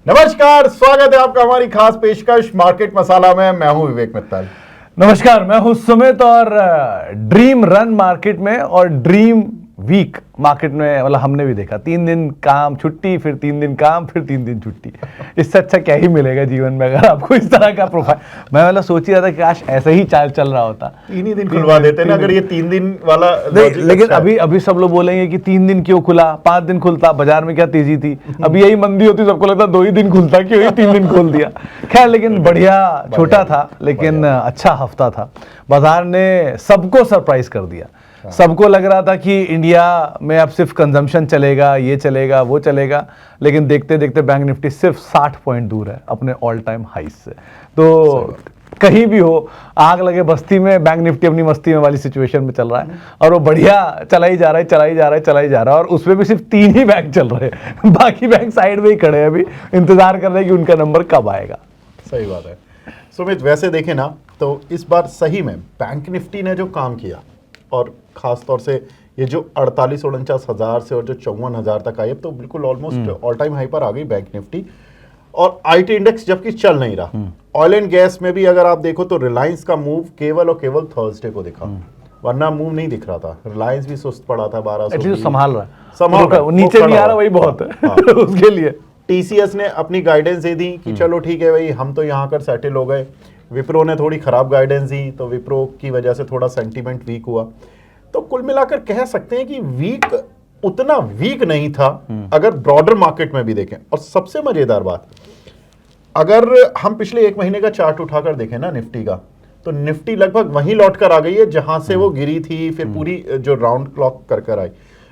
नमस्कार, स्वागत है आपका हमारी खास पेशकश मार्केट मसाला में। मैं हूं विवेक मित्तल। नमस्कार, मैं हूं सुमित और ड्रीम रन मार्केट में और ड्रीम वीक मार्केट में मतलब हमने भी देखा 3 दिन काम छुट्टी, फिर 3 दिन काम, फिर 3 दिन छुट्टी। इससे अच्छा क्या ही मिलेगा जीवन में अगर आपको इस तरह का प्रोफाइल। मैं मतलब सोच ही रहा था कि काश ऐसे ही चाल चल रहा होता। 3 ही दिन खुलवा देते ना अगर ये 3 दिन वाला लेकिन अभी सब लोग बोलेंगे कि 3 दिन क्यों खुला, 5 दिन खुलता, बाजार में क्या तेजी थी। अभी यही मंदी होती सबको लगता 2 ही दिन खुलता, क्यों ही 3 दिन खोल दिया। खैर, लेकिन बढ़िया, छोटा था लेकिन अच्छा हफ्ता था। बाजार ने सबको सरप्राइज कर दिया। सबको लग रहा था कि इंडिया में अब सिर्फ कंजम्पशन चलेगा, ये चलेगा, वो चलेगा, लेकिन देखते देखते बैंक निफ्टी सिर्फ 60 पॉइंट दूर है अपने ऑल टाइम हाई से। तो कहीं भी हो, आग लगे बस्ती में, बैंक निफ्टी अपनी मस्ती में वाली सिचुएशन में चल रहा है और वो बढ़िया चला ही जा रहा है और उसमें भी सिर्फ 3 ही बैंक चल रहे हैं। बाकी बैंक साइड में ही खड़े हैं, अभी इंतजार कर रहे हैं कि उनका नंबर कब आएगा। सही बात है सुमित। वैसे देखें ना तो इस बार सही में बैंक निफ्टी ने जो काम किया और खास तौर से ये जो 48-49 हज़ार से और जो 54,000 तक आई, अब तो बिल्कुल ऑलमोस्ट ऑल टाइम हाई पर आ गई बैंक निफ्टी। और आईटी इंडेक्स जबकि चल नहीं रहा। ऑयल एंड गैस में भी अगर आप देखो तो रिलायंस का मूव केवल और केवल थर्सडे को दिखा, वरना मूव नहीं दिख रहा था। रिलायंस भी सुस्त पड़ा था 1200, संभाल रहा है, नीचे नहीं आ रहा, वही बहुत है। हाँ। उसके लिए टीसीएस ने अपनी गाइडेंस दे दी कि चलो ठीक है भाई, हम तो यहाँ कर सेटल हो गए। विप्रो ने थोड़ी खराब गाइडेंस दी तो विप्रो की वजह से थोड़ा सेंटीमेंट वीक हुआ। तो कुल मिलाकर कह सकते हैं कि वीक उतना वीक नहीं था अगर ब्रॉडर मार्केट में भी देखें। और सबसे मजेदार बात, अगर हम पिछले 1 महीने का चार्ट उठाकर देखें ना निफ्टी का, तो निफ्टी लगभग वहीं लौट कर आ गई है जहां से वो गिरी थी, फिर पूरी जो राउंड क्लॉक कर आई।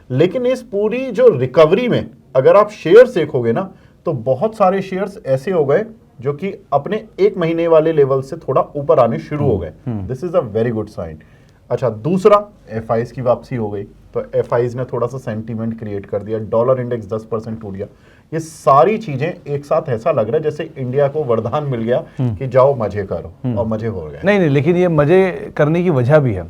लेकिन इस पूरी जो रिकवरी में अगर आप शेयर्स देखोगे ना तो बहुत सारे शेयर्स ऐसे हो गए जो कि अपने 1 महीने वाले लेवल से थोड़ा ऊपर आने शुरू हो गए। This is a very good sign. अच्छा, दूसरा एफआईज की वापसी हो गई, तो एफआईज ने थोड़ा सा सेंटीमेंट क्रिएट कर दिया। डॉलर इंडेक्स 10% टूट गया। ये सारी चीजें एक साथ ऐसा लग रहा है जैसे इंडिया को वरदान मिल गया कि जाओ मजे करो, और मजे हो गए। नहीं, लेकिन ये मजे करने की वजह भी है।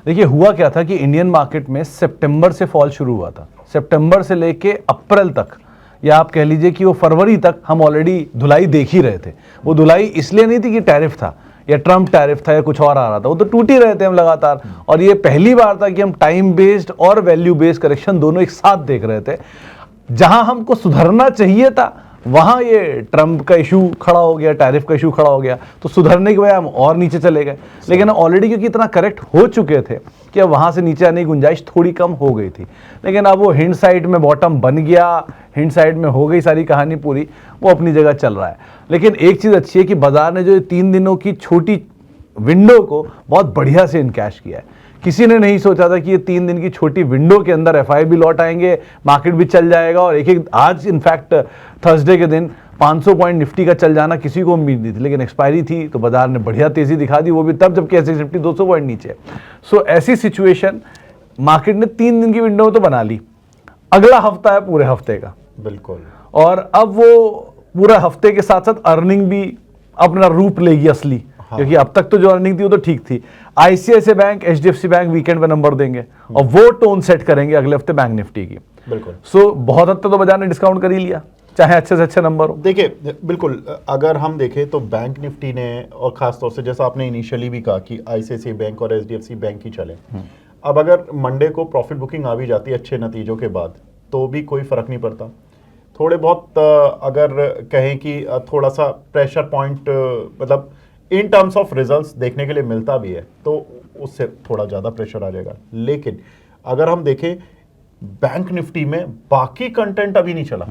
देखिए, हुआ क्या था कि इंडियन मार्केट में सितंबर से फॉल शुरू हुआ था। सितंबर से लेके अप्रैल तक, या आप कह लीजिए कि वो फरवरी तक हम ऑलरेडी धुलाई देख ही रहे थे। वो धुलाई इसलिए नहीं थी कि टैरिफ था या ट्रम्प टैरिफ था या कुछ और आ रहा था, वो तो टूट ही रहे थे हम लगातार। और ये पहली बार था कि हम टाइम बेस्ड और वैल्यू बेस्ड करेक्शन दोनों एक साथ देख रहे थे। जहां हमको सुधरना चाहिए था वहां ये ट्रम्प का इशू खड़ा हो गया, टैरिफ का इशू खड़ा हो गया, तो सुधरने की वजह हम और नीचे चले गए। लेकिन ऑलरेडी क्योंकि इतना करेक्ट हो चुके थे कि अब वहां से नीचे आने की गुंजाइश थोड़ी कम हो गई थी। लेकिन अब वो हिंड साइड में बॉटम बन गया, हिंड साइड में हो गई सारी कहानी पूरी, वो अपनी जगह चल रहा है। लेकिन एक चीज अच्छी है कि बाजार ने जो 3 दिनों की छोटी विंडो को बहुत बढ़िया से इनकैश किया है। किसी ने नहीं सोचा था कि ये 3 दिन की छोटी विंडो के अंदर एफआई भी लौट आएंगे, मार्केट भी चल जाएगा। और एक आज इनफैक्ट थर्सडे के दिन 500 पॉइंट निफ्टी का चल जाना किसी को उम्मीद नहीं थी, लेकिन एक्सपायरी थी तो बाजार ने बढ़िया तेजी दिखा दी, वो भी तब जबकि एसएक्स निफ्टी 200 पॉइंट नीचे। सो ऐसी सिचुएशन मार्केट ने 3 दिन की विंडो तो बना ली। अगला हफ्ता है पूरे हफ्ते का, बिल्कुल। और अब वो पूरा हफ्ते के साथ साथ अर्निंग भी अपना रूप लेगी असली। हाँ। क्योंकि अब तक तो जो अर्निंग थी वो तो ठीक थी। ICICI bank, HDFC bank weekend पे नंबर देंगे और वो टोन सेट करेंगे अगले हफ्ते बैंक निफ्टी की। बिल्कुल। सो बहुत हद तक तो बाजार ने डिस्काउंट कर ही लिया, चाहे अच्छे से अच्छे नंबर हो। देखिए, बिल्कुल अगर हम देखें तो बैंक निफ्टी ने, और खासतौर से जैसा आपने इनिशियली भी कहा कि आईसीआईसीआई बैंक और एचडीएफसी बैंक ही चले। अब अगर मंडे को प्रॉफिट बुकिंग आ भी जाती है अच्छे नतीजों के बाद तो भी कोई फर्क नहीं पड़ता। थोड़े बहुत अगर कहें कि थोड़ा सा प्रेशर पॉइंट मतलब इन टर्म्स ऑफ रिजल्ट्स देखने के लिए मिलता भी है तो उससे थोड़ा ज़्यादा प्रेशर आ जाएगा। लेकिन अगर हम देखें बैंक निफ्टी में बाकी कंटेंट अभी नहीं चला।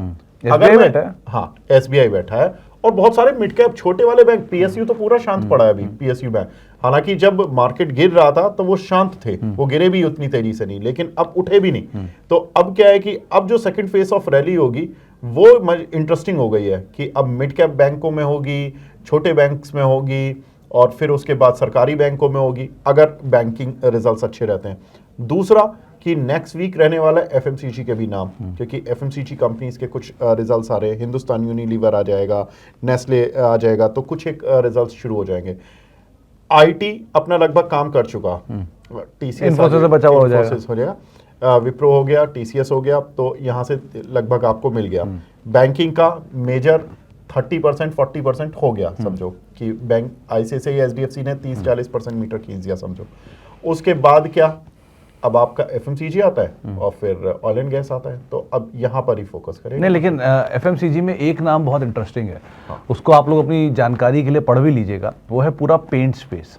अगर बैठा है, हाँ, एसबीआई बैठा है और बहुत सारे मिड कैप छोटे वाले बैंक, पीएसयू तो पूरा शांत पड़ा है अभी। पीएसयू बैंक हालांकि जब मार्केट गिर रहा था तो वो शांत थे, वो गिरे भी उतनी तेजी से नहीं, लेकिन अब उठे भी नहीं। तो अब क्या है कि अब जो सेकंड फेज ऑफ रैली होगी वो इंटरेस्टिंग हो गई है कि अब मिड कैप बैंकों में होगी, छोटे बैंक्स में होगी और फिर उसके बाद सरकारी बैंकों में होगी अगर बैंकिंग रिजल्ट्स अच्छे रहते हैं। दूसरा कि नेक्स्ट वीक रहने वाला है एफएमसीजी के भी नाम, क्योंकि एफएमसीजी कंपनीज के कुछ रिजल्ट्स आ रहे हैं। हिंदुस्तान यूनिलीवर आ जाएगा, नेस्ले आ जाएगा, तो कुछ एक रिजल्ट्स शुरू हो जाएंगे। आईटी अपना लगभग काम कर चुका, टीसीएस इन्फोसिस से बचा हुआ हो जाएगा, विप्रो हो गया, टीसीएस हो गया, तो यहाँ से लगभग आपको मिल गया। बैंकिंग का मेजर 30% 40% हो गया समझो कि बैंक आईसीआईसीआई एचडीएफसी ने 30-40% मीटर खींच दिया समझो। उसके बाद क्या, अब आपका एफएमसीजी आता है और फिर ऑयल एंड गैस आता है, तो अब यहाँ पर ही फोकस करेंगे। नहीं, लेकिन एफएमसीजी में एक नाम बहुत इंटरेस्टिंग है, उसको आप लोग अपनी जानकारी के लिए पढ़ भी लीजिएगा, वो है पूरा पेंट स्पेस।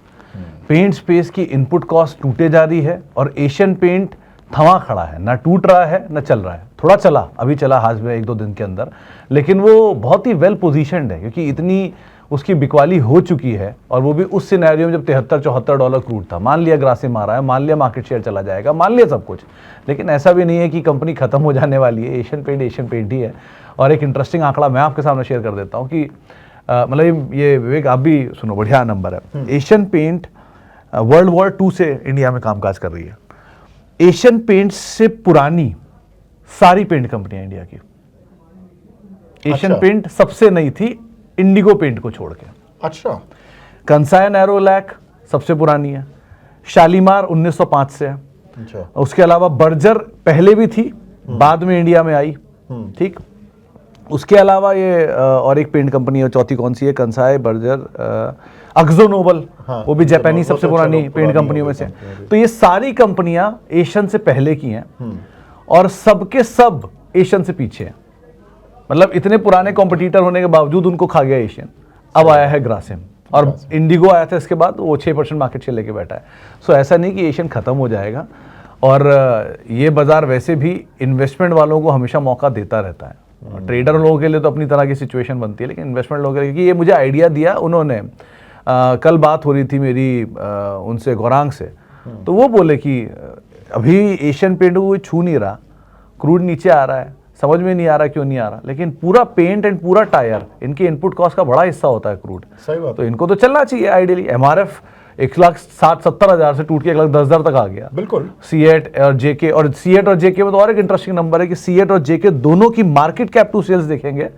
पेंट स्पेस की इनपुट कॉस्ट टूटे जा रही है और एशियन पेंट थमा खड़ा है, ना टूट रहा है ना चल रहा है। थोड़ा चला, अभी चला हाल में 1-2 दिन के अंदर, लेकिन वो बहुत ही वेल पोजीशनड है क्योंकि इतनी उसकी बिकवाली हो चुकी है, और वो भी उस सिनेरियो में जब $73-74 क्रूड था। मान लिया ग्रासिम आ रहा है, मान लिया मार्केट शेयर चला जाएगा, मान लिया सब कुछ, लेकिन ऐसा भी नहीं है कि कंपनी खत्म हो जाने वाली है। एशियन पेंट ही है। और एक इंटरेस्टिंग आंकड़ा मैं आपके सामने शेयर कर देता हूँ कि मतलब ये विवेक आप भी सुनो, बढ़िया नंबर है। एशियन पेंट वर्ल्ड वॉर 2 से इंडिया में कामकाज कर रही है। एशियन पेंट से पुरानी सारी पेंट कंपनियां इंडिया की, एशियन अच्छा। पेंट सबसे नई थी इंडिगो पेंट को छोड़ के। अच्छा, कंसाय नैरोलैक सबसे पुरानी है, शालीमार 1905 से है। अच्छा, उसके अलावा बर्जर पहले भी थी, बाद में इंडिया में आई, ठीक। उसके अलावा ये और एक पेंट कंपनी है, चौथी कौन सी है, कंसाय, बर्जर, अक्जो नोबल, हाँ, वो भी जापानी सबसे तो पुरानी चलो, पेंट पुरानी कंपनियों हो में गई से। कंपनी। तो ये सारी कंपनियां एशियन से पहले की हैं और सबके सब एशियन से पीछे हैं। मतलब इतने पुराने कॉम्पिटिटर होने के बावजूद उनको खा गया एशियन। अब आया है ग्रासिम, और इंडिगो आया था इसके बाद, वो 6% मार्केट शेयर लेके बैठा है। सो ऐसा नहीं कि एशियन खत्म हो जाएगा, और ये बाजार वैसे भी इन्वेस्टमेंट वालों को हमेशा मौका देता रहता है। ट्रेडर लोगों के लिए तो अपनी तरह की सिचुएशन बनती है, लेकिन इन्वेस्टमेंट लोगों के लिए, ये मुझे आइडिया दिया उन्होंने, कल बात हो रही थी मेरी उनसे, गौरांग से, तो वो बोले कि अभी एशियन पेंट को कोई छू नहीं रहा, क्रूड नीचे आ रहा है, समझ में नहीं आ रहा क्यों नहीं आ रहा, लेकिन पूरा पेंट एंड पूरा टायर, इनके इनपुट कॉस्ट का बड़ा हिस्सा होता है क्रूड। सही बात। तो इनको तो चलना चाहिए आइडियली। एमआरएफ 1,60,70 हज़ार से टूट के 1,10,000 तक आ गया। बिल्कुल। C8 और JK, और C8 और JK में तो और एक इंटरेस्टिंग नंबर है कि C8 और JK दोनों की मार्केट कैप टू सेल्स देखेंगे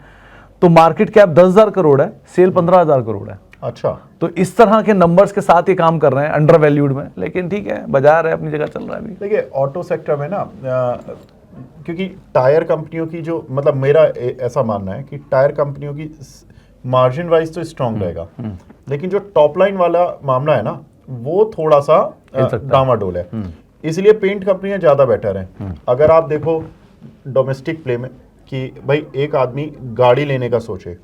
तो मार्केट कैप 10,000 करोड़ है, सेल 15,000 करोड़ है। अच्छा, तो इस तरह के नंबर्स के साथ ये काम कर रहे हैं, अंडर वैल्यूड में, लेकिन ठीक है, बाजार है, अपनी जगह चल रहा है अभी। देखिए ऑटो सेक्टर में ना, क्योंकि टायर कंपनियों की जो, मतलब मेरा ऐसा मानना है कि टायर कंपनियों की मार्जिन वाइज तो स्ट्रांग रहेगा, लेकिन जो टॉप लाइन वाला मामला है ना, वो थोड़ा सा डामाडोल है। इसलिए पेंट कंपनियां ज़्यादा बेटर हैं। अगर आप देखो डोमेस्टिक प्ले में कि भाई एक आदमी गाड़ी लेने का सोचे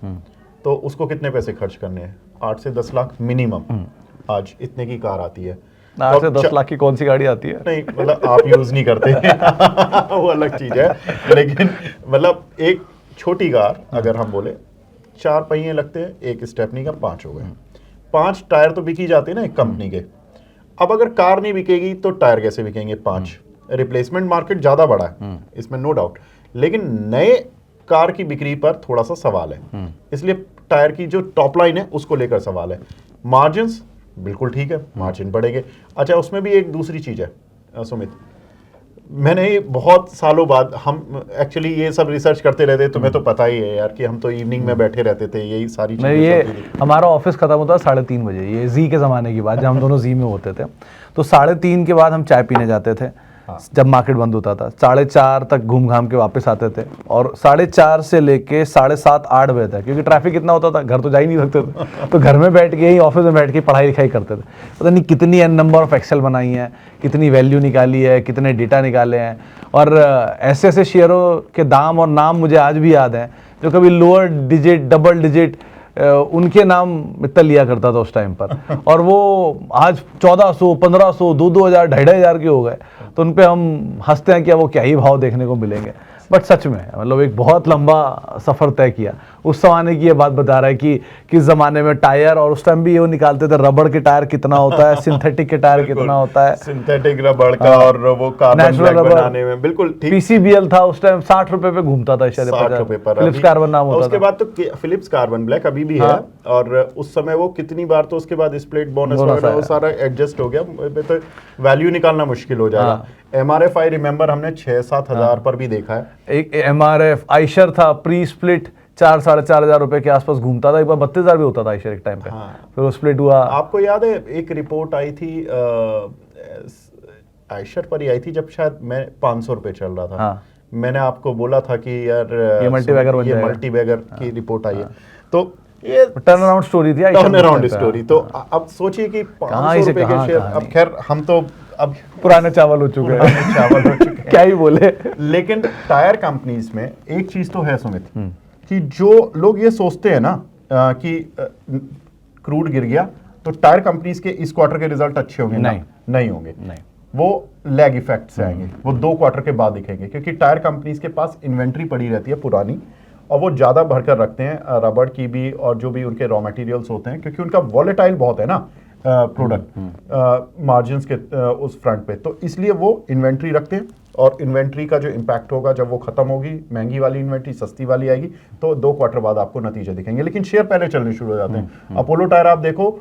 तो उसको कितने पैसे खर्च करने हैं, 8 से 10 लाख मिनिमम। आज इतने की कार आती है, 8 से 10 लाख की कौन सी गाड़ी आती है? नहीं मतलब आप यूज नहीं करते वो अलग चीज है, लेकिन मतलब एक छोटी कार अगर हम बोले 4 पहिए लगते हैं, एक स्टेपनी का 5 हो गए, 5 टायर तो बिकी जाते हैं ना एक कंपनी के। अब अगर कार नहीं बिकेगी तो टायर कैसे बिकेंगे 5? रिप्लेसमेंट मार्केट ज्यादा बड़ा है इसमें, नो डाउट, लेकिन नए कार की बिक्री पर थोड़ा सा सवाल है। इसलिए टायर की जो टॉप लाइन है उसको लेकर सवाल है। मार्जिन्स बिल्कुल ठीक है, मार्जिन बढ़ेंगे। अच्छा, उसमें भी एक दूसरी चीज है सुमित, मैंने बहुत सालों बाद, हम एक्चुअली ये सब रिसर्च करते रहते, तुम्हें तो पता ही है यार कि हम तो इवनिंग में बैठे रहते थे, यही सारी चीजें ये चलती थी। हमारा ऑफिस खत्म होता है 3:30 बजे, ये जी के ज़माने की बात, जब हम दोनों जी में होते थे, तो 3:30 के बाद हम चाय पीने जाते थे। जब मार्केट बंद होता था 4:30 तक घूम घाम के वापस आते थे, और 4:30 से लेके 7:30-8 बजे तक, क्योंकि ट्रैफिक इतना होता था, घर तो जा ही नहीं सकते थे, तो घर में बैठ के ही, ऑफिस में बैठ के पढ़ाई लिखाई करते थे। पता नहीं कितनी नंबर ऑफ एक्सेल बनाई है, कितनी वैल्यू निकाली है, कितने डेटा निकाले हैं, और ऐसे ऐसे शेयरों के दाम और नाम मुझे आज भी याद हैं जो कभी लोअर डिजिट, डबल डिजिट, उनके नाम इतना लिया करता था उस टाइम पर, और वो आज 1400, 1500, 2,000, 2,500 के हो गए। तो उन पे हम हंसते हैं कि वो क्या ही भाव देखने को मिलेंगे, बट सच में मतलब एक बहुत लंबा सफ़र तय किया। उस ज़माने की ये बात बता रहा है कि किस ज़माने में टायर, और उस टाइम भी ये निकालते थे रबड़ के टायर कितना होता है, सिंथेटिक के टायर कितना होता है, सिंथेटिक रबड़ का और वो कार्बन ब्लैक बनाने में बिल्कुल ठीक। PCBL था उस टाइम, 60 रुपए पे घूमता था शायद, 60 रुपए पर। फिलिप्स कार्बन नाम होता था। उसके बाद तो फिलिप्स कार्बन ब्लैक अभी भी है, और उस समय वो कितनी बार तो उसके बाद स्प्लिट बोनस वगैरह वो सारा एडजस्ट हो गया, तो वैल्यू निकालना मुश्किल हो जाएगा। MRF आई रिमेंबर हमने 6-7 हजार पर भी देखा है। एक MRF आइशर था प्री स्प्लिट, 4-4.5 रुपए के आसपास घूमता था, एक बार 32,000 भी होता था आइशर एक टाइम पे। फिर वो स्प्लिट हुआ। आपको याद है एक रिपोर्ट आई थी आइशर पर ही आई थी, जब शायद मैं 500 रुपए चल रहा था, मैंने आपको बोला था कि यार ये मल्टीबैगर बन ये जाएगा। मल्टीबैगर की रिपोर्ट आई है, तो ये टर्न अराउंड स्टोरी थी, टर्न अराउंड स्टोरी। तो अब सोचिए कि कहाँ ही 500 से रुपए के कहाँ शेयर, कहानी। अब खैर हम तो अब पुराने चावल हो चुके पुराने हैं। चावल हो चुके हैं। क्या ही बोले। लेकिन टायर कंपनीज में एक चीज तो है सुमित, कि जो लोग ये सोचते हैं ना कि क्रूड गिर गया तो टायर कंपनीज के इस क्वार्टर के रिजल्ट अच्छे होंगे, नहीं होंगे, नहीं। वो लैग इफेक्ट से आएंगे, वो 2 क्वार्टर के बाद दिखेंगे, क्योंकि टायर कंपनीज के पास इन्वेंट्री पड़ी रहती है पुरानी, और वो ज़्यादा भरकर रखते हैं रबड़ की भी और जो भी उनके रॉ मटेरियल्स होते हैं, क्योंकि उनका वॉलेटाइल बहुत है ना प्रोडक्ट मार्जिन्स के उस फ्रंट पे, तो इसलिए वो इन्वेंट्री रखते हैं, और इन्वेंट्री का जो इम्पैक्ट होगा जब वो खत्म होगी, महंगी वाली इन्वेंट्री सस्ती वाली आएगी, तो 2 क्वार्टर बाद आपको नतीजे दिखेंगे। लेकिन शेयर पहले चलने शुरू हो जाते हैं। अपोलो टायर आप देखो,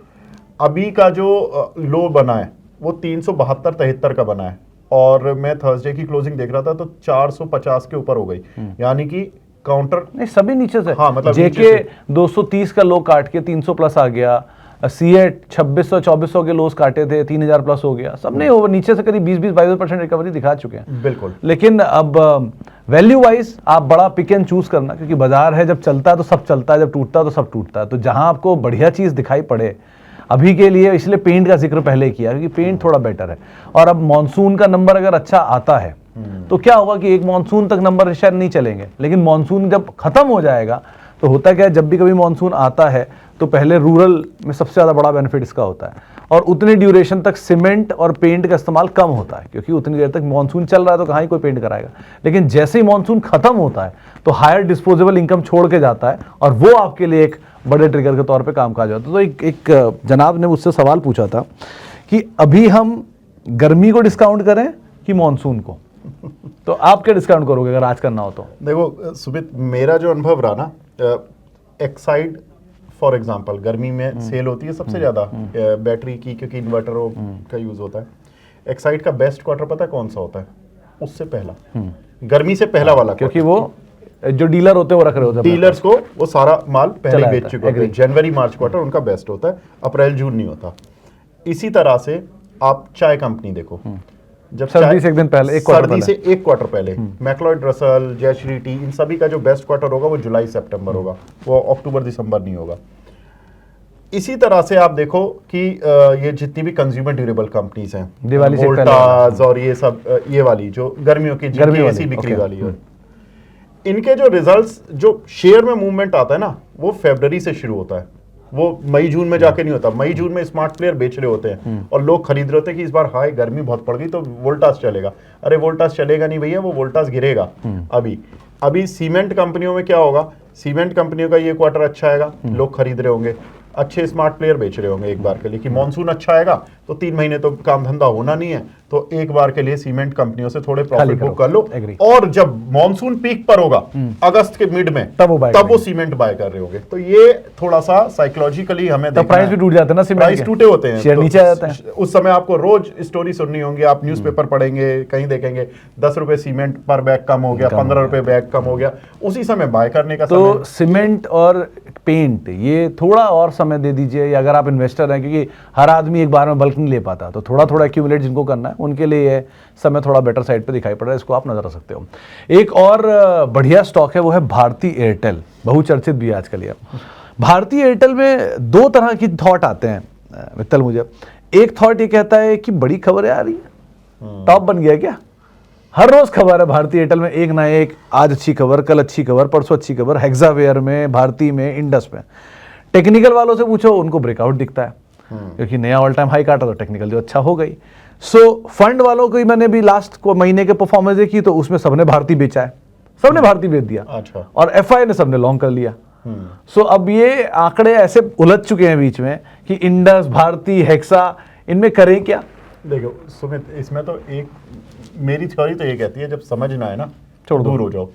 अभी का जो लो बना है वो 372-73 का बना है, और मैं थर्सडे की क्लोजिंग देख रहा था तो 450 के ऊपर हो गई, यानी कि काउंटर नहीं, सभी नीचे से। हाँ, मतलब जेके 230 का लो काट के 300 प्लस आ गया, सीएट 2600-2400 के लोस काटे थे, 3000 प्लस हो गया, सबने वो नीचे से करीब 20-22% रिकवरी दिखा चुके हैं। बिल्कुल। लेकिन अब वैल्यू वाइज आप बड़ा पिक एंड चूज करना, क्योंकि बाजार है, जब चलता है तो सब चलता है, जब टूटता है तो सब टूटता है। तो जहां आपको बढ़िया चीज दिखाई पड़े अभी के लिए, इसलिए पेंट का जिक्र पहले किया, क्योंकि पेंट थोड़ा बेटर है। और अब मॉनसून का नंबर अगर अच्छा आता है तो क्या होगा कि एक मॉनसून तक नंबर शायद नहीं चलेंगे, लेकिन मॉनसून जब खत्म हो जाएगा तो होता क्या है, जब भी कभी मॉनसून आता है तो पहले रूरल में सबसे ज़्यादा बड़ा बेनिफिट इसका होता है, और उतनी ड्यूरेशन तक सीमेंट और पेंट का इस्तेमाल कम होता है, क्योंकि उतनी देर तक मॉनसून चल रहा है तो कहाँ ही कोई पेंट कराएगा। लेकिन जैसे ही मॉनसून खत्म होता है तो हायर डिस्पोजेबल इनकम छोड़ के जाता है, और वो आपके लिए एक बड़े ट्रिगर के तौर पे काम काज होता है। तो एक जनाब ने मुझसे सवाल पूछा था कि अभी हम गर्मी को डिस्काउंट करें कि मॉनसून को, तो आप क्या डिस्काउंट करोगे अगर आज करना हो तो? देखो सुमित, मेरा जो अनुभव रहा ना, एक्साइड फॉर एग्जांपल गर्मी में सेल होती है सबसे ज़्यादा बैटरी की, क्योंकि इन्वर्टरों का यूज़ होता है। एक्साइड का बेस्ट क्वार्टर पता है कौन सा होता है? उससे पहला, गर्मी से पहला वाला, क्योंकि वो जो डीलर होते हैं वो रख रहे होते हैं, डीलर्स को वो सारा माल पहले चला बेच जाता है, चुके होते हैं। जनवरी मार्च क्वार्टर उनका बेस्ट होता है, अप्रैल जून नहीं होता। इसी तरह से आप चाय कंपनी देखो, जब सर्दी से एक दिन पहले, एक क्वार्टर सर्दी से 1 क्वार्टर पहले मैक्लॉयड रसल, जयश्री टी, इन सभी का जो बेस्ट क्वार्टर होगा वो जुलाई सितंबर होगा, वो अक्टूबर दिसंबर नहीं होगा। इसी तरह से आप देखो कि ये जितनी भी कंज्यूमर ड्यूरेबल कंपनीज हैं, दिवाली से वोल्टास और ये सब, ये वाली जो गर्मियों की एसी बिक्री वाली है, इनके जो रिजल्ट्स, जो शेयर में मूवमेंट आता है ना, वो फरवरी से शुरू होता है, वो मई जून में जाके नहीं होता। मई जून में स्मार्ट प्लेयर बेच रहे होते हैं और लोग खरीद रहे होते हैं कि इस बार हाय गर्मी बहुत पड़ गई तो वोल्टास चलेगा। अरे वोल्टास चलेगा नहीं भैया, वो वोल्टास गिरेगा। अभी सीमेंट कंपनियों में क्या होगा, सीमेंट कंपनियों का ये क्वार्टर अच्छा आएगा, लोग खरीद रहे होंगे, अच्छे स्मार्ट प्लेयर बेच रहे होंगे एक बार के लिए कि मॉनसून अच्छा आएगा तो 3 महीने तो काम धंधा होना नहीं है, तो एक बार के लिए सीमेंट कंपनियों से थोड़े प्रॉफिट बुक कर लो, और जब मॉनसून पीक पर होगा अगस्त के मिड में, तब वो सीमेंट बाय कर रहे होंगे। तो ये थोड़ा सा साइकोलॉजिकली हमें देखना है। प्राइस भी टूट जाते हैं ना, सीमेंट प्राइस टूटे होते हैं, शेयर नीचे आ जाता है। उस समय आपको रोज स्टोरी सुननी होंगी, आप न्यूज़पेपर पढ़ेंगे, कहीं देखेंगे 10 रुपए सीमेंट पर बैग कम हो गया, 15 रुपए बैग कम हो गया, उसी समय बाय करने का तो सीमेंट और पेंट ये थोड़ा और समय दे दीजिए, या अगर आप इन्वेस्टर हैं, क्योंकि हर आदमी एक बार में बल्क नहीं ले पाता, तो थोड़ा थोड़ा एक्यूमुलेट जिनको करना है उनके लिए ये समय थोड़ा बेटर साइड पे दिखाई पड़ रहा है, इसको आप नजर रख सकते हो। एक और बढ़िया स्टॉक है, वो है भारती एयरटेल, बहुचर्चित भी है आजकल ये। भारती एयरटेल में 2 तरह की थॉट आते हैं मित्तल मुझे। एक थॉट ये कहता है कि बड़ी खबर आ रही है, टॉप बन गया क्या, हर रोज खबर है भारती एयरटेल में, एक ना एक, आज अच्छी खबर, कल अच्छी खबर, परसों अच्छी खबर, हेक्सावेयर में, भारती में, इंडस में। टेक्निकल वालों से पूछो, उनको ब्रेकआउट दिखता है, क्योंकि नया ऑल टाइम हाई काटा तो टेक्निकल जो अच्छा हो गई। सो फंड वालों को मैंने भी लास्ट को महीने के परफॉर्मेंस देखी तो उसमें सबने भारती बेचा है, सबने भारती बेच दिया, अच्छा। और एफआई ने सबने लॉन्ग कर लिया। सो अब ये आंकड़े ऐसे उलझ चुके हैं बीच में कि इंडस, भारती, हेक्सा, इनमें करें क्या? देखो सुमित, इसमें तो एक मेरी थ्योरी तो ये कहती है, जब समझ ना आए ना छोड़ दो, दूर हो जाओ,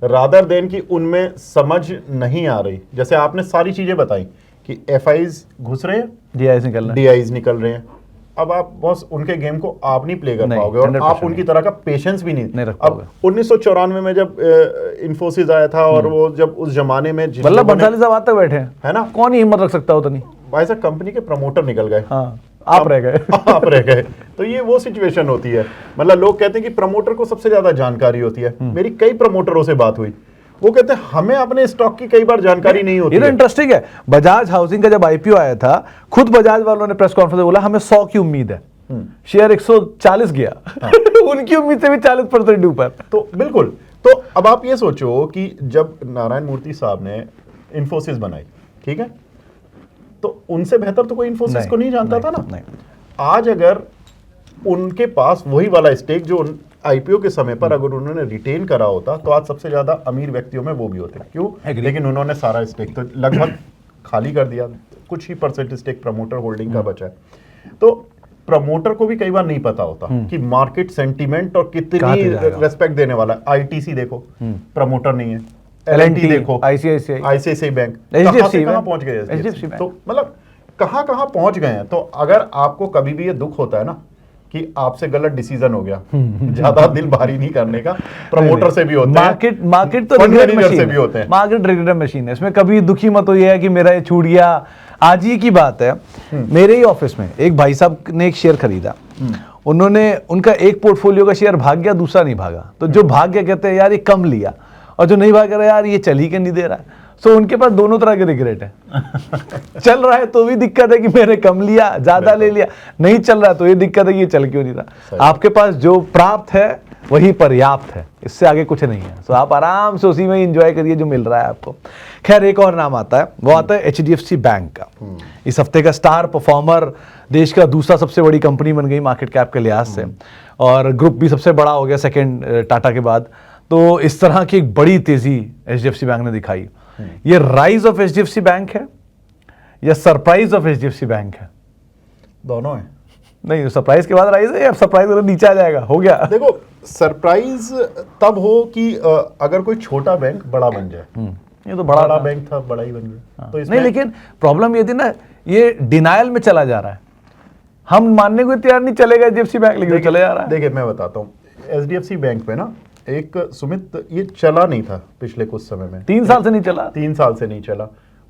रादर देन कि उनमें समझ नहीं आ रही। जैसे आपने सारी चीजें बताई कि एफआईज घुस रहे हैं, डीआईज निकल रहे हैं, अब आप बॉस उनके गेम को आप नहीं प्ले कर पाओगे, और आप उनकी तरह का पेशेंस भी नहीं रख पाओगे। अब 1994 में जब इंफोसिस आया था, और वो जब उस जमाने में वल्लभ भंसाली साहब आज तक बैठे हैं, है ना, कौन ही हिम्मत रख सकता हो? तो नहीं भाई साहब, कंपनी के प्रमोटर निकल गए, हाँ, आप रह गए। आप रह गए। तो ये वो सिचुएशन होती है। मतलब लोग कहते हैं कि प्रमोटर को सबसे ज्यादा जानकारी होती है। मेरी कई प्रमोटरों से बात हुई, वो कहते हैं हमें अपने स्टॉक की कई बार जानकारी नहीं होती ये तो है। इंटरेस्टिंग है। बजाज हाउसिंग का जब आईपीओ आया था, खुद बजाज वालों ने प्रेस कॉन्फ्रेंस में बोला हमें 100 की उम्मीद है, शेयर 140 गया। उनकी उम्मीद से भी 40% ऊपर। तो बिल्कुल। तो अब आप ये सोचो कि जब नारायण मूर्ति साहब ने इन्फोसिस बनाई, ठीक है, तो उनसे बेहतर तो कोई इन्फोसिस को नहीं जानता था ना। नहीं। आज अगर उनके पास वही वाला स्टेक जो आईपीओ के समय पर अगर उन्होंने रिटेन करा होता, तो आज सबसे ज्यादा अमीर व्यक्तियों में वो भी होते। क्यों? लेकिन उन्होंने सारा स्टेक तो लगभग खाली कर दिया, कुछ ही परसेंट स्टेक प्रमोटर होल्डिंग का बचा है। तो प्रमोटर को भी कई बार नहीं पता होता कि मार्केट सेंटीमेंट और कितनी रेस्पेक्ट देने वाला है। आईटीसी देखो, प्रमोटर नहीं है। एलएनटी देखो, आईसीआईसीआई बैंक, कहां पहुंच गए एचडीएफसी। तो मतलब कहां पहुंच गए हैं। तो अगर आपको कभी भी ये दुख होता है ना कि आपसे गलत डिसीजन हो गया, ज्यादा दिल भारी नहीं करने का, प्रमोटर से भी होता है, मार्केट तो फंड मैनेजर से भी होते हैं। मार्केट रेगुलेटर मशीन है, इसमें कभी दुखी मत होइए कि मेरा ये छूट गया। आज ही की बात है, मेरे ही ऑफिस में एक भाई साहब ने एक शेयर खरीदा, उन्होंने उनका एक पोर्टफोलियो का शेयर भाग गया, दूसरा नहीं भागा। तो जो भाग गया कहते हैं यार ये कम लिया, और जो नहीं भाग रहा यार ये चल ही के नहीं दे रहा है। सो उनके पास दोनों तरह के रिग्रेट है। चल रहा है तो भी दिक्कत है कि मैंने कम लिया, ज्यादा ले लिया, नहीं चल रहा तो ये दिक्कत है कि ये चल क्यों नहीं रहा। आपके पास जो प्राप्त है वही पर्याप्त है, इससे आगे कुछ नहीं है। सो आप आराम से उसी में एंजॉय करिए जो मिल रहा है आपको। खैर एक और नाम आता है, वो आता है एचडीएफसी बैंक का। इस हफ्ते का स्टार परफॉर्मर, देश का दूसरा सबसे बड़ी कंपनी बन गई मार्केट कैप के लिहाज से, और ग्रुप भी सबसे बड़ा हो गया सेकेंड टाटा के बाद। तो इस तरह की एक बड़ी तेजी एचडीएफसी बैंक ने दिखाई। ये राइज ऑफ एचडीएफसी बैंक है या सरप्राइज ऑफ एचडीएफसी बैंक है? दोनों है। नहीं, सरप्राइज के बाद राइज है या सरप्राइज अगर नीचे आ जाएगा हो गया? देखो, सरप्राइज तब हो कि अगर कोई छोटा बैंक बड़ा बन जाए। ये तो बड़ा बैंक था, बड़ा ही बन गया। तो नहीं, लेकिन प्रॉब्लम ये थी ना, ये डिनायल में चला जा रहा है। हम मानने को तैयार नहीं चलेगा एचडीएफसी बैंक, लेकिन चले जा रहा है। देखिए मैं बताता हूँ, एचडीएफसी बैंक पे ना एक सुमित, ये चला नहीं था पिछले कुछ समय में, 3 साल से नहीं चला। 3 साल से नहीं चला।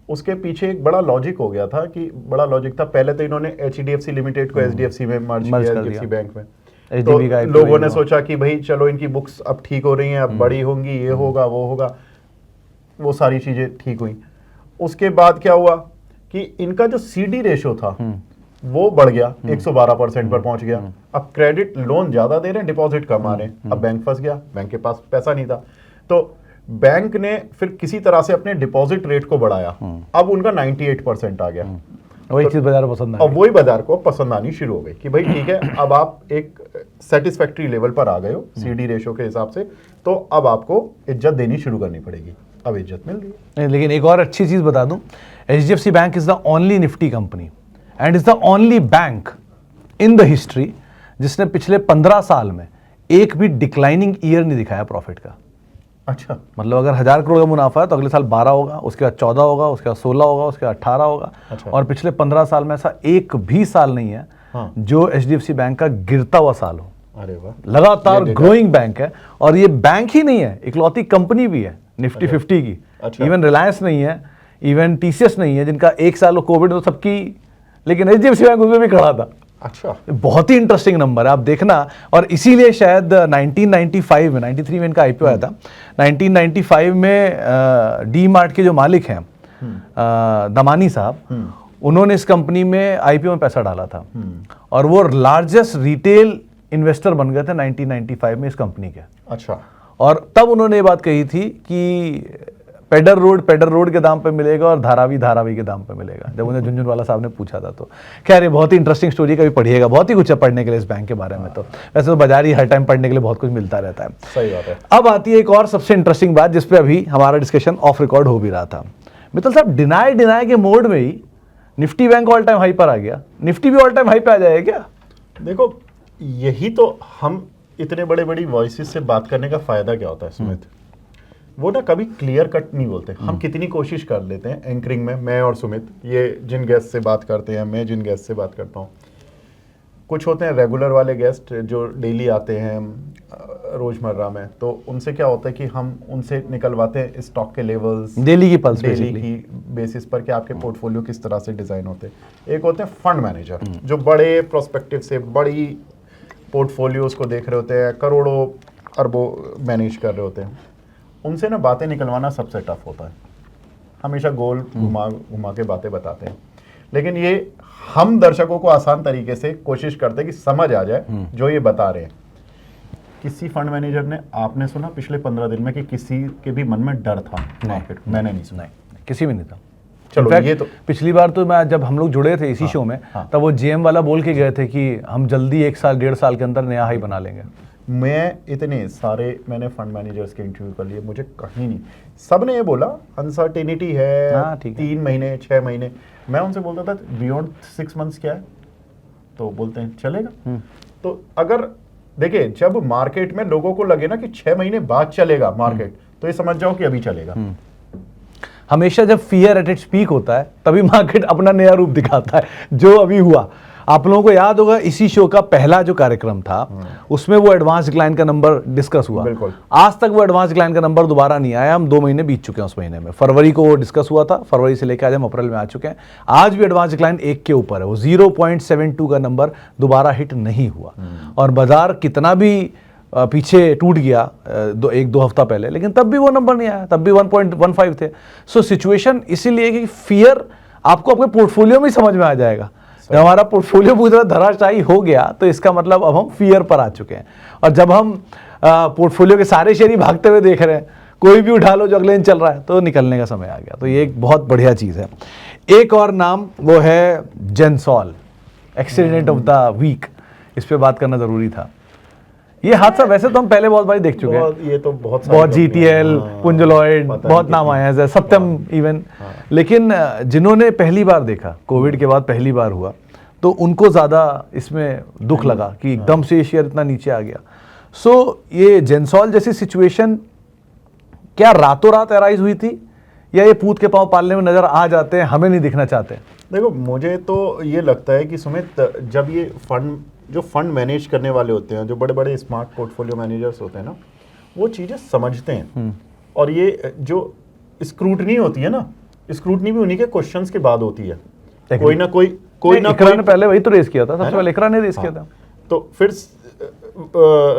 उसके पीछे एक बड़ा लॉजिक हो गया था कि बड़ा लॉजिक था, पहले तो इन्होंने एचडीएफसी लिमिटेड को एचडीएफसी में मर्ज किया, एचडीएफसी बैंक में। तो लोगों ने सोचा कि भाई चलो इनकी बुक्स अब ठीक हो रही हैं, अब बड़ी होंगी, ये होगा वो होगा, वो सारी चीजें ठीक हुई। उसके बाद क्या हुआ कि इनका जो सीडी रेशो था वो बढ़ गया, 112% पर पहुंच गया। अब क्रेडिट लोन ज्यादा दे रहे हैं, डिपॉजिट कम आ रहे हैं। अब बैंक फंस गया, बैंक के पास पैसा नहीं था। तो बैंक ने फिर किसी तरह से अपने डिपॉजिट रेट को बढ़ाया। अब उनका 98% आ गया। वही चीज बाजार को पसंद आ गई। अब वही बाजार को पसंद आनी शुरू हो गई कि भाई ठीक है, अब आप एक सेटिस्फैक्ट्री लेवल पर आ गए हो सीडी रेशो के हिसाब से, तो अब आपको इज्जत देनी शुरू करनी पड़ेगी। अब इज्जत मिल रही है। लेकिन एक और अच्छी चीज बता दूं, HDFC bank is the only Nifty company and is the only bank in the history जिसने पिछले 15 साल में एक भी डिक्लाइनिंग ईयर नहीं दिखाया प्रॉफिट का। अच्छा, मतलब अगर 1000 करोड़ का मुनाफा है तो अगले साल 12 होगा, उसके बाद 14 होगा, उसके बाद 16 होगा, उसके बाद 18 होगा। अच्छा। और पिछले 15 साल में ऐसा एक भी साल नहीं है जो एचडीएफसी बैंक का गिरता हुआ साल हो। अरे वाह, लगातार ग्रोइंग बैंक है। और ये बैंक ही नहीं है, इकलौती कंपनी भी है निफ्टी 50 की। अच्छा। इवन रिलायंस नहीं है, इवन टीसीएस नहीं है, जिनका एक साल कोविड तो सबकी, लेकिन एचडीएफसी बैंक उसमें भी खड़ा था। अच्छा, बहुत ही इंटरेस्टिंग नंबर है, आप देखना। और इसीलिए शायद 1995 में, 93 में इनका आईपीओ आया था। 1995 में डी मार्ट के जो मालिक हैं दमानी साहब, उन्होंने इस कंपनी में आईपीओ में पैसा डाला था और वो लार्जेस्ट रिटेल इन्वेस्टर बन गए थे 1995 में इस कंपनी के। अच्छा। और तब उन्होंने ये बात कही थी कि पेडर रोड के दाम पे मिलेगा और धारावी के दाम पे मिलेगा, जब उन्हें झुनझुनवाला साहब ने पूछा था। तो खैर ये बहुत ही इंटरेस्टिंग स्टोरी, कभी पढ़िएगा, बहुत ही कुछ है पढ़ने के लिए इस बैंक के बारे में। तो वैसे तो बाजार ही हर टाइम पढ़ने के लिए बहुत कुछ मिलता रहता है। सही बात है। अब आती है एक और सबसे इंटरेस्टिंग बात, जिसपे अभी हमारा डिस्कशन ऑफ रिकॉर्ड हो भी रहा था। मित्तल साहब, डिनाई के मोड में ही Nifty bank all time high पर आ गया, निफ्टी भी ऑल टाइम हाई पे आ जाएगा क्या? देखो, यही तो हम इतने बड़ी वॉइसेस से बात करने का फायदा क्या होता है सुमित, वो ना कभी क्लियर कट नहीं बोलते। हम कितनी कोशिश कर लेते हैं एंकरिंग में, मैं और सुमित, ये जिन गेस्ट से बात करते हैं, मैं जिन गेस्ट से बात करता हूँ, कुछ होते हैं रेगुलर वाले गेस्ट जो डेली आते हैं रोजमर्रा में, तो उनसे क्या होता है कि हम उनसे निकलवाते हैं स्टॉक के लेवल्स, डेली की पल्स, डेली की बेसिस पर कि आपके पोर्टफोलियो किस तरह से डिज़ाइन होते हैं। एक होते हैं फंड मैनेजर जो बड़े प्रोस्पेक्टिव से बड़ी पोर्टफोलियोज को देख रहे होते हैं, करोड़ों अरबों मैनेज कर रहे होते हैं। उनसे ना बातें निकलवाना सबसे टफ होता है, हमेशा गोल घुमा घुमा के बातें बताते हैं। लेकिन ये हम दर्शकों को आसान तरीके से कोशिश करते हैं कि समझ आ जाए जो ये बता रहे हैं। किसी फंड मैनेजर ने आपने सुना पिछले 15 दिन में कि किसी के भी मन में डर था मार्केट? मैंने नहीं सुना, किसी में नहीं था। चलो Fact, ये तो पिछली बार तो मैं जब हम लोग जुड़े थे इसी शो में तब वो जेएम वाला बोल के गए थे कि हम जल्दी 1 साल 1.5 साल के अंदर नया हाई बना लेंगे। मैं इतने सारे मैंने फंड मैनेजर्स के इंटरव्यू कर लिए, मुझे कहीं नहीं, सब ने ये बोला अनसर्टेनिटी है, हाँ, ठीक है। 3 महीने 6 महीने। मैं उनसे बोलता था बियॉन्ड 6 मंथ्स क्या है, तो बोलते हैं चलेगा। तो अगर देखिए जब मार्केट में लोगों को लगे ना कि 6 महीने बाद चलेगा मार्केट, तो ये समझ जाओ कि अभी चलेगा। हमेशा जब फियर एट इट्स पीक होता है तभी मार्केट अपना नया रूप दिखाता है, जो अभी हुआ। आप लोगों को याद होगा इसी शो का पहला जो कार्यक्रम था उसमें वो एडवांस डिक्लाइन का नंबर डिस्कस हुआ। बिल्कुल। आज तक वो एडवांस डिक्लाइन का नंबर दोबारा नहीं आया। हम 2 महीने बीत चुके हैं उस महीने में। फरवरी को वो डिस्कस हुआ था, फरवरी से लेकर आज हम अप्रैल में आ चुके हैं। आज भी एडवांस डिक्लाइन 1 के ऊपर है, वो 0.72 का नंबर दोबारा हिट नहीं हुआ। और बाजार कितना भी पीछे टूट गया 1-2 हफ्ता पहले, लेकिन तब भी वो नंबर नहीं आया, तब भी 1.15 थे। सो सिचुएशन इसीलिए कि फियर आपको आपके पोर्टफोलियो में समझ में आ जाएगा। जब हमारा पोर्टफोलियो पूरी तरह धराशायी हो गया तो इसका मतलब अब हम फियर पर आ चुके हैं। और जब हम पोर्टफोलियो के सारे शेयर ही भागते हुए देख रहे हैं, कोई भी उठा लो जो अगले दिन चल रहा है, तो निकलने का समय आ गया। तो ये एक बहुत बढ़िया चीज़ है। एक और नाम वो है जेंसॉल, एक्सीडेंट ऑफ द वीक। इस पर बात करना ज़रूरी था। ये हादसा वैसे तो हम पहले बहुत बार देख चुके हैं, ये तो बहुत GTL, पुंजलॉयड, बहुत नाम आए हैं, सत्यम इवन। लेकिन जिन्होंने पहली बार देखा, कोविड के बाद पहली बार हुआ, तो उनको ज़्यादा इसमें दुख लगा कि एकदम से शेयर इतना नीचे आ गया। सो ये जेंसॉल जैसी सिचुएशन क्या रातों रात अराइज हुई थी, या ये पूत के पांव पालने में नजर आ जाते हैं, हमें नहीं दिखना चाहते? देखो मुझे तो ये लगता है कि सुमित, जब ये फंड मैनेज करने वाले होते हैं, जो बड़े बड़े स्मार्ट पोर्टफोलियो मैनेजर्स होते हैं ना, वो चीज़ें समझते हैं। और ये जो स्क्रूटनी होती है ना, स्क्रूटनी भी उन्हीं के क्वेश्चंस के बाद होती है। कोई ना कोई इकरा ने पहले वही तो रेस किया था, सबसे पहले इकरा ने रेस किया था। तो फिर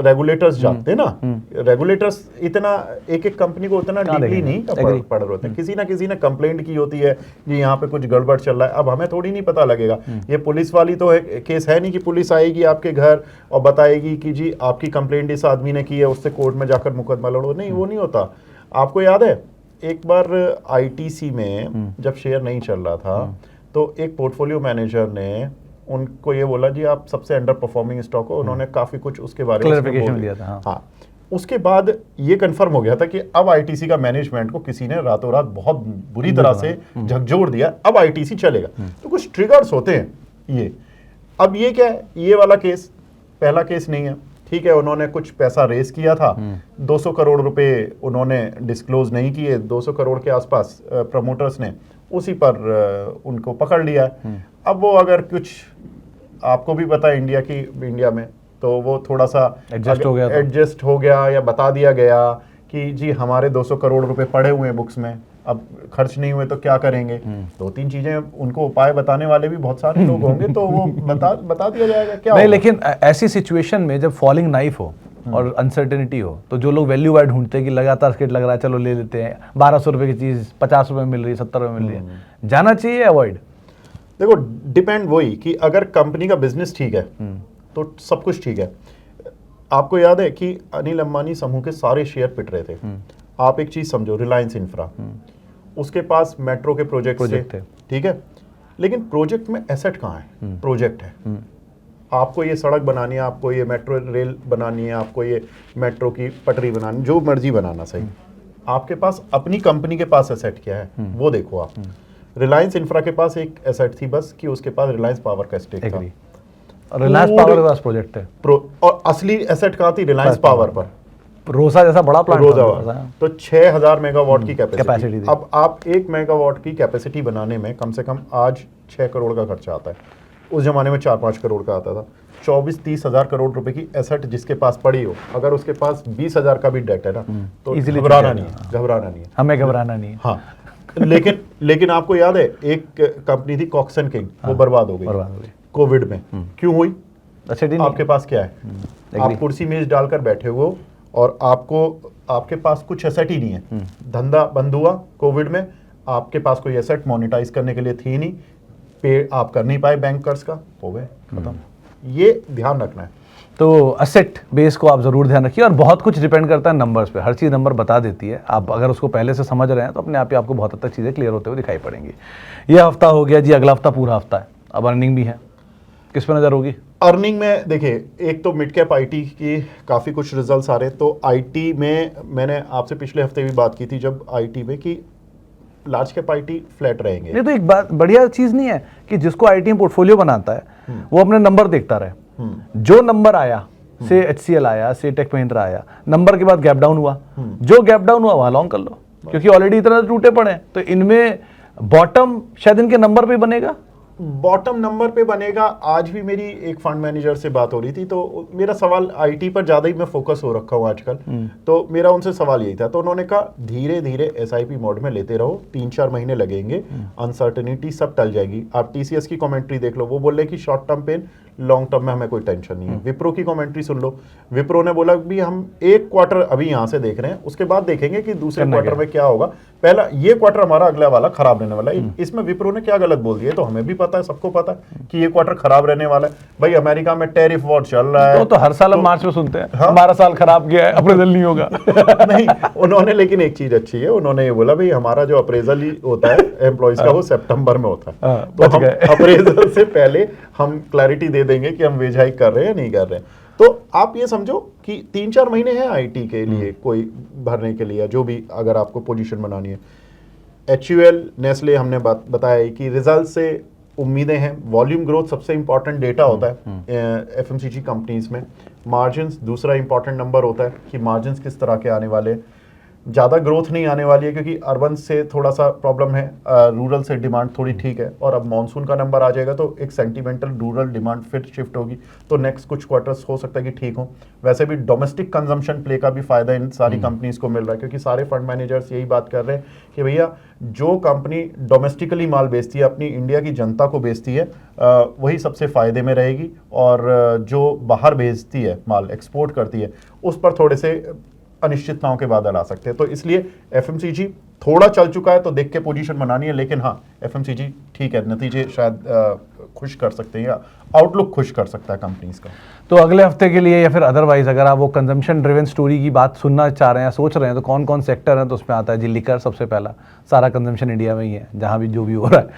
रेगुलेटर्स जाते हैं ना, रेगुलेटर्स इतना एक कंपनी को उतना डीपली नहीं पढ़ रहे होते हैं। किसी ने कंप्लेंट की होती है कि यहाँ पे कुछ गड़बड़ चल रहा है। अब हमें थोड़ी नहीं पता लगेगा, ये पुलिस वाली तो केस है नहीं कि पुलिस आएगी आपके घर और बताएगी कि जी आपकी कंप्लेंट इस आदमी ने की है, उससे कोर्ट में जाकर मुकदमा लड़ो। नहीं, वो नहीं होता। आपको याद है एक बार ITC में जब शेयर नहीं चल रहा था, तो एक पोर्टफोलियो मैनेजर ने उनको ये बोला जी आप सबसे अंडर परफॉर्मिंग स्टॉक हो। उन्होंने काफी कुछ उसके बारे में क्लैरिफिकेशन दिया था। हाँ, उसके बाद ये कंफर्म हो गया था कि अब ITC का मैनेजमेंट को किसी ने रातों रात बहुत बुरी तरह से झकझोर दिया, अब ITC चलेगा। तो कुछ ट्रिगर्स होते हैं ये। अब ये क्या है, ये वाला केस पहला केस नहीं है, ठीक है। उन्होंने कुछ पैसा रेस किया था, 200 करोड़ रुपए उन्होंने डिस्क्लोज नहीं किए, 200 करोड़ के आसपास प्रमोटर्स ने उसी पर उनको पकड़ लिया। अब वो अगर कुछ, आपको भी पता है इंडिया में, तो वो थोड़ा सा एडजस्ट हो गया या बता दिया गया कि जी हमारे 200 करोड़ रुपए पड़े हुए हैं बुक्स में, अब खर्च नहीं हुए तो क्या करेंगे। 2-3 चीजें उनको उपाय बताने वाले भी बहुत सारे लोग होंगे, तो वो बता दिया जाएगा क्या नहीं। लेकिन ऐसी सिचुएशन में जब फॉलिंग नाइफ हो और अनसर्टेनिटी हो, तो जो लोग वैल्यू ऐड ढूंढते हैं कि लगातार स्केट लग रहा है, चलो ले लेते हैं, 1200 रुपए की चीज 50 रुपए में मिल रही है, 70 रुपए में मिल रही है, जाना चाहिए अवॉइड? देखो डिपेंड वही कि अगर कंपनी का बिजनेस ठीक है तो सब कुछ ठीक है। आपको याद है कि अनिल अंबानी समूह के सारे शेयर पिट रहे थे। आप एक चीज समझो, रिलायंस इंफ्रा, उसके पास मेट्रो के प्रोजेक्ट थे, ठीक है, लेकिन प्रोजेक्ट में एसेट कहाँ है? प्रोजेक्ट है। आपको ये सड़क बनानी है, आपको ये मेट्रो रेल बनानी है, आपको ये मेट्रो की पटरी बनानी, जो मर्जी बनाना सही, आपके पास अपनी कंपनी के पास एसेट क्या है वो देखो आप। रिलायंस इंफ्रा के पास एक एसेट थी बस कि उसके पास रिलायंस पावर का स्टेक था। रिलायंस पावर के पास प्रोजेक्ट है, और असली एसेट कहाँ थी? रिलायंस पावर पर। रोसा जैसा बड़ा प्लांट था, तो 6000 मेगावाट की कैपेसिटी। अब आप 1 मेगावाट की कैपेसिटी बनाने में कम से कम आज 6 करोड़ का खर्चा आता है, उस जमाने में 4-5 करोड़ का आता था। 24-30 हजार करोड़ रुपए की एसेट जिसके पास पड़ी हो, अगर उसके पास 20 हजार का भी डेट है ना, तो घबराना नहीं है, हमें घबराना नहीं है। हाँ, लेकिन आपको याद है एक कंपनी थी कॉक्सन किंग, वो बर्बाद हो गई कोविड में। क्यों हुई? अच्छा, आपके पास क्या है? आप कुर्सी मेज डालकर बैठे हो और आपके पास कुछ एसेट ही नहीं है। धंधा बंद हुआ कोविड में, आपके पास कोई एसेट मोनेटाइज करने के लिए थी नहीं, पे आप कर नहीं पाए बैंकर्स का, हो गए खत्म। ये ध्यान रखना है। तो असेट बेस को आप ज़रूर ध्यान रखिए, और बहुत कुछ डिपेंड करता है नंबर्स पे। हर चीज़ नंबर बता देती है, आप अगर उसको पहले से समझ रहे हैं तो अपने आप ही आपको बहुत हद तक चीज़ें क्लियर होते हुए दिखाई पड़ेंगी। ये हफ्ता हो गया जी, अगला हफ्ता पूरा हफ्ता है, अब अर्निंग भी है, किस पर नज़र होगी? अर्निंग में देखिए, एक तो मिड कैप आईटी की काफ़ी कुछ रिजल्ट्स आ रहे हैं। तो आईटी में मैंने आपसे पिछले हफ्ते भी बात की थी जब आईटी में कि लार्ज कैप आईटी फ्लैट रहेंगे। ये तो एक बात बढ़िया चीज़ नहीं है कि जिसको आईटी में पोर्टफोलियो बनाता है वो अपने नंबर देखता रहे। जो नंबर आया, से HCL आया, से टेक महिंद्रा आया, नंबर के बाद गैप डाउन हुआ, जो गैप डाउन हुआ वहां लॉन्ग कर लो, क्योंकि ऑलरेडी इतना टूटे पड़े हैं। तो इनमें बॉटम शायद इनके नंबर पे बनेगा, बॉटम नंबर पे बनेगा। आज भी मेरी एक फंड मैनेजर से बात हो रही थी, तो मेरा सवाल आईटी पर ज़्यादा ही मैं फोकस हो रखा हूँ आजकल। तो मेरा उनसे सवाल यही था, तो उन्होंने कहा धीरे धीरे एसआईपी मोड में लेते रहो, 3-4 महीने लगेंगे, अनसर्टेनिटी सब टल जाएगी। आप टीसीएस की कमेंट्री देख लो, वो बोल रहे कि short term pain, long term में हमें कोई टेंशन नहीं है। विप्रो की कमेंट्री सुन लो, विप्रो ने बोला भी हम एक क्वार्टर अभी यहाँ से देख रहे हैं, उसके बाद देखेंगे कि दूसरे क्वार्टर में क्या होगा। पहला ये क्वार्टर हमारा अगला वाला खराब रहने वाला है। इसमें विप्रो ने क्या गलत बोल दिया, तो हमें भी पता है, सबको पता है कि ये क्वार्टर खराब रहने वाला है। भाई अमेरिका में टैरिफ वॉर चल रहा है, तो हर साल हम मार्च में सुनते हैं हमारा साल खराब गया है, अप्रेजल नहीं होगा। नहीं, उन्होंने लेकिन एक चीज अच्छी है, उन्होंने ये बोला भाई हमारा जो अप्रेजल ही होता है एम्प्लॉइज का वो सितंबर में होता है, तो हम अप्रेजल से पहले हम क्लैरिटी दे देंगे कि हम वेज हाइक कर रहे हैं या नहीं कर रहे हैं। तो आप ये समझो कि 3-4 महीने हैं आईटी के लिए कोई भरने के लिए, जो भी अगर आपको पोजीशन बनानी है। HUL, नेस्ले हमने बताया कि रिजल्ट से उम्मीदें हैं। वॉल्यूम ग्रोथ सबसे इंपॉर्टेंट डेटा होता है FMCG कंपनीज में। मार्जिन्स दूसरा इंपॉर्टेंट नंबर होता है कि मार्जिन्स किस तरह के आने वाले। ज़्यादा ग्रोथ नहीं आने वाली है क्योंकि अर्बन से थोड़ा सा प्रॉब्लम है, रूरल से डिमांड थोड़ी ठीक है। और अब मॉनसून का नंबर आ जाएगा तो एक सेंटिमेंटल रूरल डिमांड फिर शिफ्ट होगी, तो नेक्स्ट कुछ क्वार्टर्स हो सकता है कि ठीक हो। वैसे भी डोमेस्टिक कंजम्पशन प्ले का भी फायदा इन सारी कंपनीज को मिल रहा है, क्योंकि सारे फंड मैनेजर्स यही बात कर रहे हैं कि भैया जो कंपनी डोमेस्टिकली माल बेचती है, अपनी इंडिया की जनता को बेचती है, वही सबसे फ़ायदे में रहेगी। और जो बाहर भेजती है माल, एक्सपोर्ट करती है, उस पर थोड़े से अनिश्चितताओं के बादल आ सकते हैं। तो इसलिए FMCG थोड़ा चल चुका है तो देख के पोजीशन बनानी है। लेकिन हाँ, FMCG ठीक है, नतीजे शायद खुश कर सकते हैं या आउटलुक खुश कर सकता है कंपनीज का। तो अगले हफ्ते के लिए या फिर अदरवाइज अगर आप वो कंजम्पशन ड्रिवन स्टोरी की बात सुनना चाह रहे हैं, सोच रहे हैं, तो कौन कौन सेक्टर हैं? तो उसमें आता है जी लिकर सबसे पहला, सारा कंजम्पशन इंडिया में ही है, जहाँ भी जो भी हो रहा है।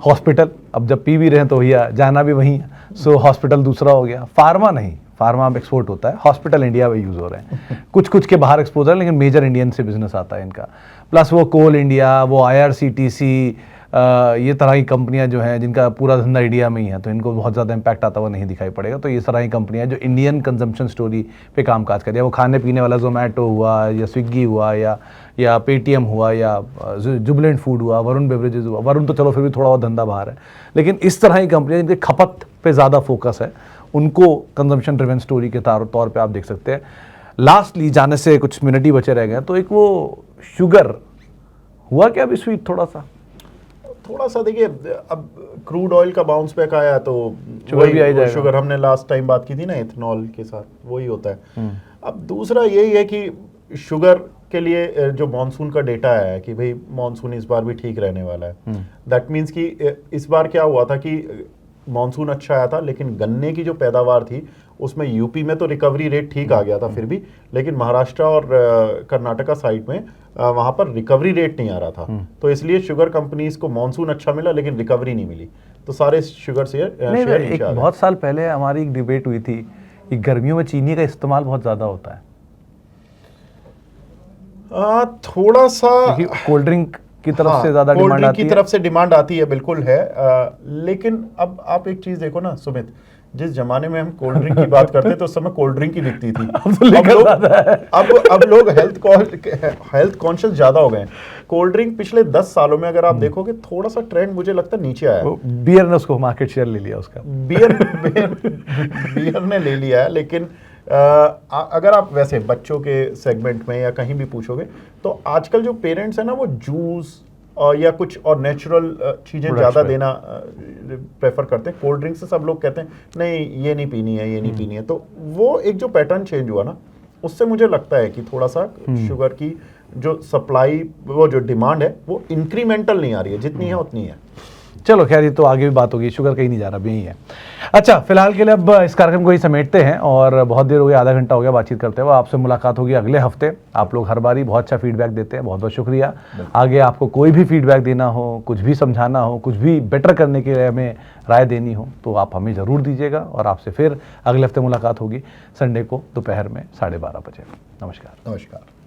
हॉस्पिटल, अब जब पी भी रहे हैं तो भैया जाना भी वहीं है, सो हॉस्पिटल दूसरा हो गया। फार्मा नहीं, फार्मा अब एक्सपोर्ट होता है, हॉस्पिटल इंडिया में यूज़ हो रहे हैं। कुछ के बाहर एक्सपोजर है, लेकिन मेजर इंडियन से बिजनेस आता है इनका। प्लस वो कोल इंडिया, वो IRCTC, ये तरह की कंपनियां जो हैं जिनका पूरा धंधा इंडिया में ही है, तो इनको बहुत ज़्यादा इंपैक्ट आता हुआ नहीं दिखाई पड़ेगा। तो ये तरह की कंपनियां जो इंडियन कंजम्पशन स्टोरी पे काम काज कर रही है, वो खाने पीने वाला जोमेटो हुआ या स्विगी हुआ या पेटीएम हुआ या जुबिलेंट फूड हुआ, वरुण बेवरेजेस हुआ। वरुण तो चलो फिर भी थोड़ा और धंधा बाहर है, लेकिन इस तरह की कंपनियां जिनके खपत पे ज़्यादा फोकस है, उनको कंजम्पशन ड्रिवन स्टोरी के तौर पे आप देख सकते हैं। लास्टली, जाने से कुछ मिनट ही बचे रह गए, तो एक वो शुगर हुआ क्या अभी स्वीट थोड़ा सा देखिए, अब क्रूड ऑयल का बाउंस बैक आया तो शुगर हमने लास्ट टाइम बात की थी ना इथेनॉल के साथ, वही होता है। अब दूसरा यही है कि शुगर के लिए जो मॉनसून का डेटा है कि भाई मॉनसून इस बार भी ठीक रहने वाला है। दैट मीन्स कि इस बार क्या हुआ था कि मॉनसून अच्छा आया था, लेकिन गन्ने की जो पैदावार थी उसमें यूपी में तो रिकवरी रेट ठीक आ गया था फिर भी, लेकिन महाराष्ट्र और कर्नाटका साइड में वहाँ पर रिकवरी रेट नहीं आ रहा था। तो इसलिए शुगर कंपनीज को मॉनसून अच्छा मिला लेकिन रिकवरी नहीं मिली, तो सारे शुगर शेयर एक बहुत साल पहले हमारी एक डिबेट हुई थी कि गर्मियों में चीनी का इस्तेमाल बहुत ज़्यादा होता है। थोड़ा सा कोल्ड ड्रिंक की तरफ से ज़्यादा डिमांड आती है, की तरफ से डिमांड आती है, बिल्कुल है। लेकिन अब आप एक चीज़ देखो ना सुमित, जिस जमाने में हम कोल्ड ड्रिंक की बात करते थे उस समय कोल्ड ड्रिंक ही बिकती थी। अब लोग हेल्थ कॉन्शियस ज्यादा हो गए हैं। कोल्ड ड्रिंक पिछले 10 सालों में अगर आप देखोगे थोड़ा सा ट्रेंड मुझे लगता है नीचे आया। बियर ने उसको मार्केट शेयर ले लिया, उसका बियर ने ले लिया है। लेकिन अगर आप वैसे बच्चों के सेगमेंट में या कहीं भी पूछोगे तो आजकल जो पेरेंट्स है ना, वो जूस या कुछ और नेचुरल चीज़ें ज़्यादा देना प्रेफर करते हैं। कोल्ड ड्रिंक से सब लोग कहते हैं नहीं ये नहीं पीनी है, ये नहीं पीनी है। तो वो एक जो पैटर्न चेंज हुआ ना, उससे मुझे लगता है कि थोड़ा सा शुगर की जो सप्लाई, वो जो डिमांड है वो इंक्रीमेंटल नहीं आ रही है, जितनी है उतनी है। चलो खैर, ये तो आगे भी बात होगी, शुगर कहीं नहीं जा रहा, अभी यही है। अच्छा, फिलहाल के लिए अब इस कार्यक्रम को ही समेटते हैं, और बहुत देर हो गई, आधा घंटा हो गया बातचीत करते हुए। आपसे मुलाकात होगी अगले हफ्ते। आप लोग हर बारी बहुत अच्छा फीडबैक देते हैं, बहुत बहुत शुक्रिया। आगे आपको कोई भी फीडबैक देना हो, कुछ भी समझाना हो, कुछ भी बेटर करने के लिए हमें राय देनी हो, तो आप हमें ज़रूर दीजिएगा, और आपसे फिर अगले हफ्ते मुलाकात होगी संडे को दोपहर में 12:30 बजे। नमस्कार। नमस्कार।